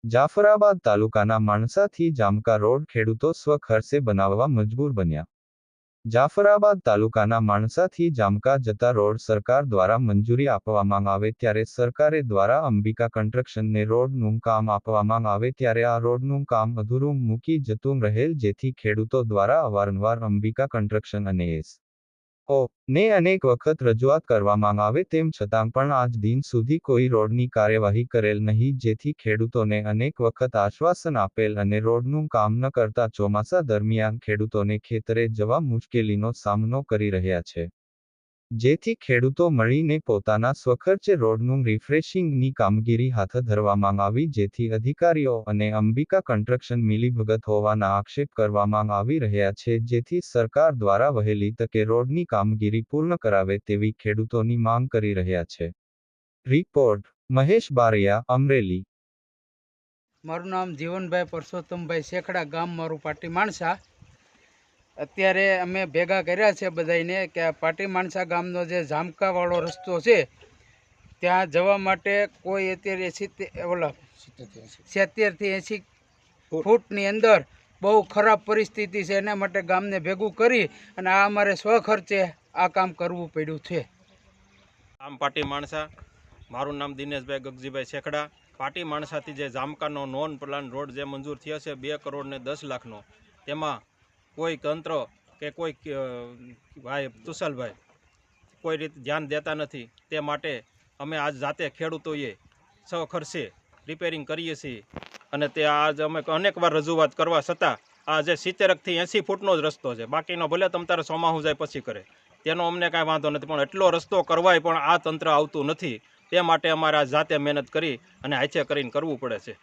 જાફરાબાદ તાલુકાના માણસાથી જામકા રોડ ખેડૂતો સ્વખર્ચે બનાવવા મજબૂર બન્યા। જાફરાબાદ તાલુકાના માણસાથી જામકા જતા રોડ સરકાર દ્વારા મંજૂરી આપવામાં આવે ત્યારે સરકારે દ્વારા અંબિકા કન્સ્ટ્રક્શનને રોડનું કામ આપવામાં આવે ત્યારે આ રોડનું કામ અધૂરું મૂકી જતું રહેલ, જેથી ખેડૂતો દ્વારા અવારનવાર અંબિકા કન્સ્ટ્રક્શન અને ને અનેક વખત રજૂઆત કરવામાં આવે તેમ છતાં પણ આજ દિન સુધી કોઈ રોડની કાર્યવાહી કરેલ નહીં, જેથી ખેડૂતોને અનેક વખત આશ્વાસન આપેલ અને રોડનું કામ ન કરતા ચોમાસા દરમિયાન ખેડૂતોને ખેતરે જવા મુશ્કેલીનો સામનો કરી રહ્યા છે, જેથી ખેડૂતો મળીને પોતાના સ્વખર્ચે રોડનું રિફ્રેશિંગની કામગીરી હાથ ધરવામાં આવી, જેથી અધિકારીઓ અને અંબિકા કન્સ્ટ્રક્શન મિલીભગત હોવાના આક્ષેપ કરવામાં આવી રહ્યા છે, જેથી સરકાર દ્વારા વહેલી તકે રોડની કામગીરી પૂર્ણ કરાવે તેવી ખેડૂતોની માંગ કરી રહ્યા છે। રિપોર્ટ મહેશ બારૈયા, અમરેલી। મારું નામ જીવનભાઈ પરસોત્તમભાઈ શેખડા, ગામ મારું પાટી માણસા। અત્યારે અમે ભેગા કર્યા છે બધાને કે આ પાટી માણસા ગામનો જે જામકાવાળો રસ્તો છે ત્યાં જવા માટે કોઈ અત્યારે 70થી 80 ફૂટની અંદર બહુ ખરાબ પરિસ્થિતિ છે, એના માટે ગામને ભેગું કરી અને આ અમારે સ્વખર્ચે આ કામ કરવું પડ્યું છે। આમ પાટી માણસા, મારું નામ દિનેશભાઈ ગગજીભાઈ શેખડા। પાટી માણસાથી જે જામકાનો નોન પ્લાન રોડ જે મંજૂર થયો છે 2 કરોડ ને 10 લાખનો, તેમાં કોઈ તંત્ર કે કોઈ ભાઈ તુષાલભાઈ કોઈ રીતે ધ્યાન દેતા નથી। તે માટે અમે આજ જાતે ખેડૂતોએ સ્વખર્ચે રિપેરિંગ કરીએ છીએ અને તે આજ અમે અનેકવાર રજૂઆત કરવા છતાં આ જે 70થી 80 ફૂટનો જ રસ્તો છે, બાકીનો ભલે તમ તારે ચોમાસું જાય પછી કરે, તેનો અમને કાંઈ વાંધો નથી, પણ એટલો રસ્તો કરવાય પણ આ તંત્ર આવતું નથી। તે માટે અમારે આ જાતે મહેનત કરી અને હાથે કરીને કરવું પડે છે।